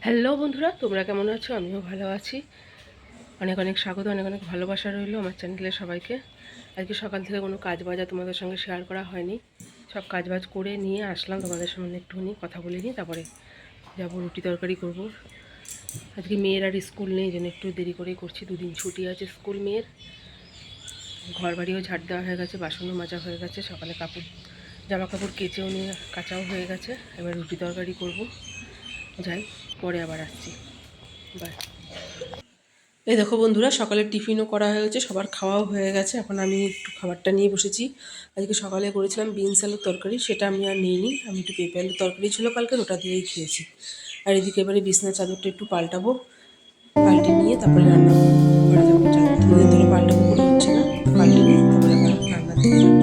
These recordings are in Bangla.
হ্যালো বন্ধুরা, তোমরা কেমন আছো? আমিও ভালো আছি। অনেক অনেক স্বাগত, অনেক অনেক ভালোবাসা রইলো আমার চ্যানেলে সবাইকে। আজকে সকাল থেকে কোনো কাজ বাজা তোমাদের সঙ্গে শেয়ার করা হয়নি। সব কাজ বাজ করে নিয়ে আসলাম তোমাদের সামনে, একটুখানি কথা বলে নিই, তারপরে যাবো রুটি তরকারি করব। আজকে মেয়ের আর স্কুল নেই, এই জন্য একটু দেরি করেই করছি। দুদিন ছুটি আছে স্কুল মেয়ের। ঘর বাড়িও ঝাড় দেওয়া হয়ে গেছে, বাসনও মাজা হয়ে গেছে, সকালে জামা কাপড় কেচেও নিয়ে কাচাও হয়ে গেছে। এবার রুটি তরকারি করব। যাই, পরে আবার আসছি। বাই। এই দেখো বন্ধুরা, সকালে টিফিনও করা হয়ে গেছে, সবার খাওয়াও হয়ে গেছে। এখন আমি একটু খাবারটা নিয়ে বসেছি। আজকে সকালে করেছিলাম বিনস আলুর তরকারি, সেটা আমি আর নিইনি। আমি একটু পেঁপে আলুর তরকারি ছিল কালকে, ওটা দিয়েই খেয়েছি। আর এদিকে এবারে বিছনার চাদরটা একটু পাল্টাবো, পাল্টে নিয়ে তারপরে রান্না করে যাবো। চাদর দুদিন ধরে পাল্টাবো করে হচ্ছে না, তো পাল্টে নিয়ে তারপরে আবার রান্না দিতে যাবো।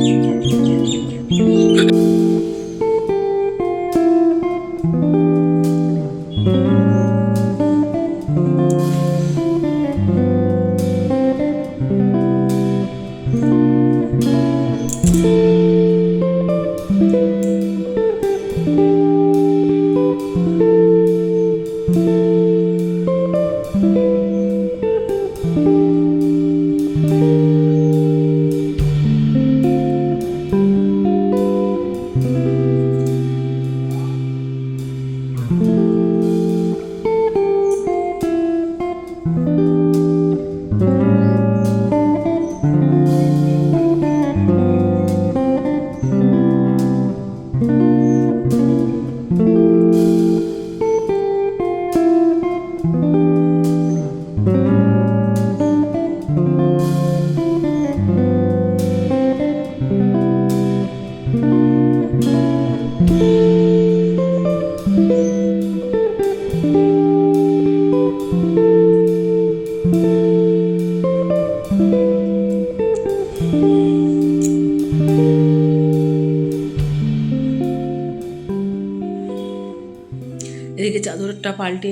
এদিকে চাদরটা পাল্টে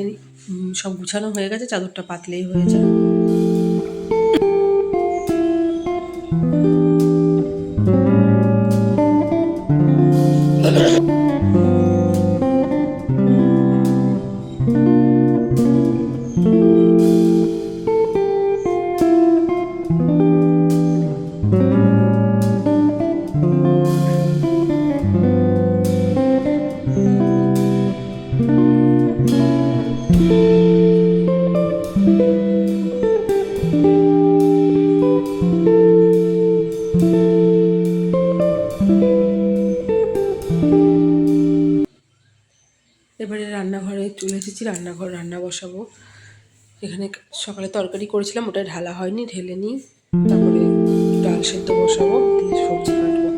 সব গুছানো হয়ে গেছে, চাদরটা পাতলেই হয়ে যায়। এবারে রান্নাঘরে চলে এসেছি, রান্না বসাবো। এখানে সকালে তরকারি করেছিলাম, ওটা ঢালা হয়নি, ঢেলে নিই। তারপরে ডাল সেদ্ধ বসাবো, দিয়ে সবজি কাটবো।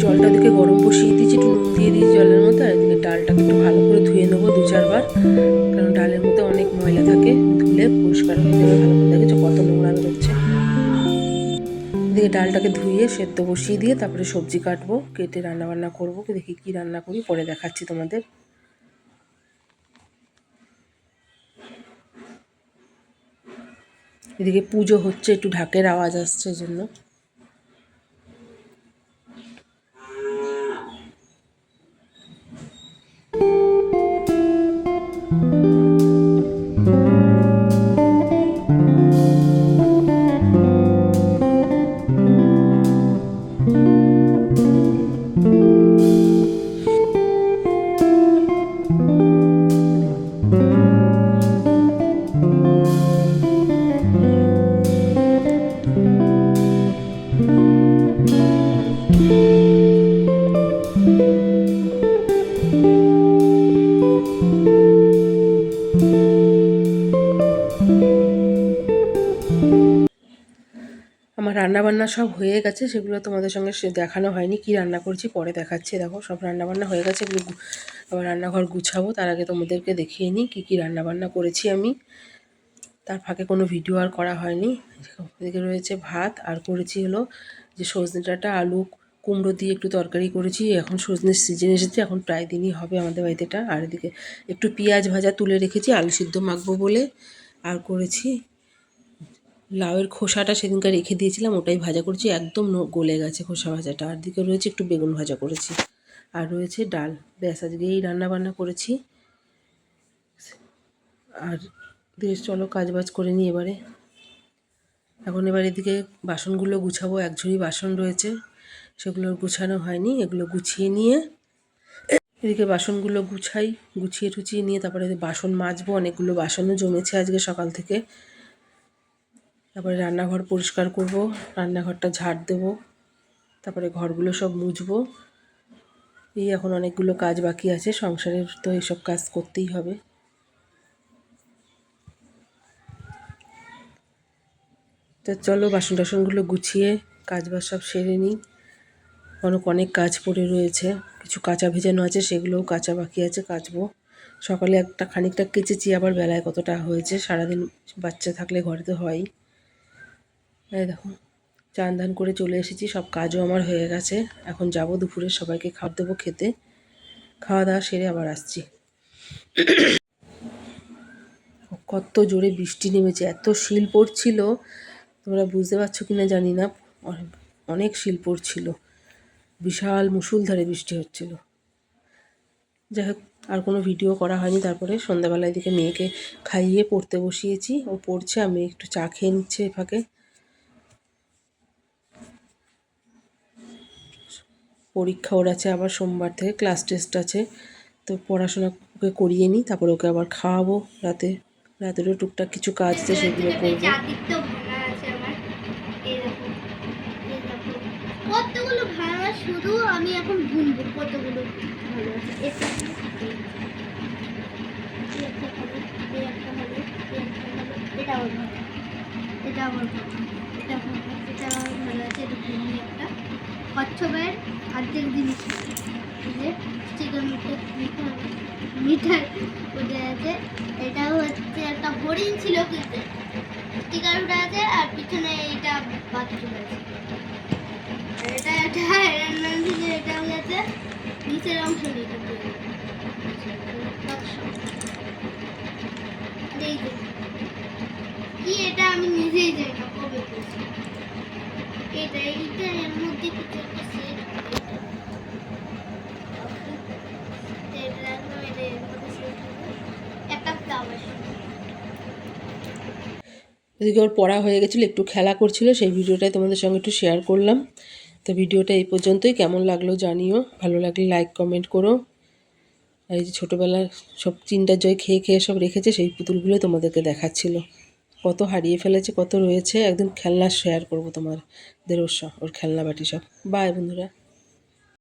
জলটা দিকে গরম বসিয়ে দিয়েছি, একটু নুন দিয়ে দিয়েছি জলের মধ্যে। আর এদিকে ডালটাকে একটু ভালো করে ধুয়ে নেবো 2-4 বার, কারণ ডালের মধ্যে অনেক ময়লা থাকে। ধুলে পরিষ্কার হয়ে যাবে ভালো করে। দেখেছো কত নোংরা বেরোচ্ছে। এদিকে ডালটাকে ধুয়ে সেদ্ধ বসিয়ে দিয়ে তারপরে সবজি কাটবো, কেটে রান্না বান্না করবো। দেখি কি রান্না করি, পরে দেখাচ্ছি তোমাদের। এদিকে পুজো হচ্ছে, একটু ঢাকের আওয়াজ আসছে, এই জন্য। আমার রান্নাবান্না সব হয়ে গেছে, সেগুলো তোমাদের সঙ্গে দেখানো হয়নি। কি রান্না করছি পরে দেখাচ্ছি। দেখো সব রান্নাবান্না হয়ে গেছে, এগুলো আবার রান্নাঘর গুছাবো। তার আগে তোমাদেরকে দেখিয়ে নিই কী কী রান্নাবান্না করেছি আমি। তার ফাঁকে কোনো ভিডিও আর করা হয়নি। এদিকে রয়েছে ভাত, আর করেছি হলো যে সজনে ডাঁটা আলু কুমড়ো দিয়ে একটু তরকারি করেছি। এখন সজনের সিজন এসেছে, এখন প্রায় দিনই হবে আমাদের বাড়িতে এটা। আর এদিকে একটু পেঁয়াজ ভাজা তুলে রেখেছি আলু সিদ্ধ মাখবো বলে। আর করেছি লাউয়ের খোসাটা সেদিনকার রেখে দিয়েছিলাম, ওটাই ভাজা করেছি, একদম গলে গেছে খোসা ভাজাটা। আর দিকে রয়েছে একটু বেগুন ভাজা করেছি, আর রয়েছে ডাল। ব্যাস আজকে এই রান্না বান্না করেছি। আর বেশ চলো কাজবাজ করে নিই এবারে। এখন এবার এদিকে বাসনগুলো গুছাবো, এক ঝুড়ি বাসন রয়েছে, সেগুলো গুছানো হয়নি, এগুলো গুছিয়ে নিয়ে এদিকে বাসনগুলো গুছিয়ে টুছিয়ে নিয়ে তারপরে বাসন মাজবো। অনেকগুলো বাসনও জমেছে আজকে সকাল থেকে। তারপরে রান্নাঘর পরিষ্কার করব, রান্নাঘরটা ঝাড় দেবো, তারপরে ঘরগুলো সব মুছবো। এই এখন অনেকগুলো কাজ বাকি আছে, সংসারের তো এইসব কাজ করতেই হবে। তো চলো বাসন টাসনগুলো গুছিয়ে কাজবাজ সব সেরে নিই। অনেক কাজ পড়ে রয়েছে, কিছু কাঁচা ভেজানো আছে, সেগুলোও কাঁচা বাকি আছে, কাচবো। সকালে খানিকটা কেচেছি, আবার বেলায় কতটা হয়েছে। সারাদিন বাচ্চা থাকলে ঘরে তো হয়ই। এই দেখো চান ধান করে চলে এসেছি, সব কাজও আমার হয়ে গেছে। এখন যাব দুপুরে সবাইকে খাবার দেবো খেতে। খাওয়া দাওয়া সেরে আবার আসছি। কত জোরে বৃষ্টি নেমেছে, এত শিল পড়ছিল, তোমরা বুঝতে পারছো কিনা জানি না। অনেক শিল পড়ছিল, বিশাল মুষলধারে বৃষ্টি হচ্ছিল। যাই হোক আর কোনো ভিডিও করা হয়নি। তারপরে সন্ধ্যাবেলায় দিকে মেয়েকে খাইয়ে পড়তে বসিয়েছি, ও পড়ছে, আমি একটু চা খেয়ে নিচ্ছে এ ফাঁকে। পরীক্ষা ওর আছে, আবার সোমবার থেকে ক্লাস টেস্ট আছে, তো পড়াশোনা ওকে করিয়ে নিই, তারপরে ওকে আবার খাওয়াবো। রাতেরও টুকটাক কিছু কাজ আছে, সেগুলো করবো। কতগুলো ভাড়া শুধু আমি এখন গুনবো কতগুলো ভালো আছে। এটা আমার ভালো, এটা আমার ভালো, এটা আমার ভালো আছে। এটা গুনি একটা কচ্ছপের অর্ধেক জিনিস, যে চিকেন মিঠার উঠে আছে। এটাও হচ্ছে একটা হরিণ ছিল, কিন্তু স্টিকার উঠে আছে, আর পিছনে এটা বাথরুম আছে। এটা একটা এটাও গেছে নিচের অংশ নেই, কি এটা আমি নিজেই যাই না কবে করছি। এইটা এর মধ্যে কিছু একটা সেট একটা ফ্লাওয়ার। এদিকে ওর পড়া হয়ে গেছিলো, একটু খেলা করছিল, সেই ভিডিওটাই তোমাদের সঙ্গে একটু শেয়ার করলাম। তো ভিডিওটা এই পর্যন্তই, কেমন লাগলো জানিও, ভালো লাগলে লাইক কমেন্ট করো। আর এই যে ছোটোবেলার সব চিন্তার জয় খেয়ে খেয়ে সব রেখেছে, সেই পুতুলগুলো তোমাদেরকে দেখাচ্ছিল। কত হারিয়ে ফেলেছে, কত রয়েছে, একদিন খেলনা শেয়ার করবো তোমাদের ওর খেলনা বাটি সব। বাই বন্ধুরা।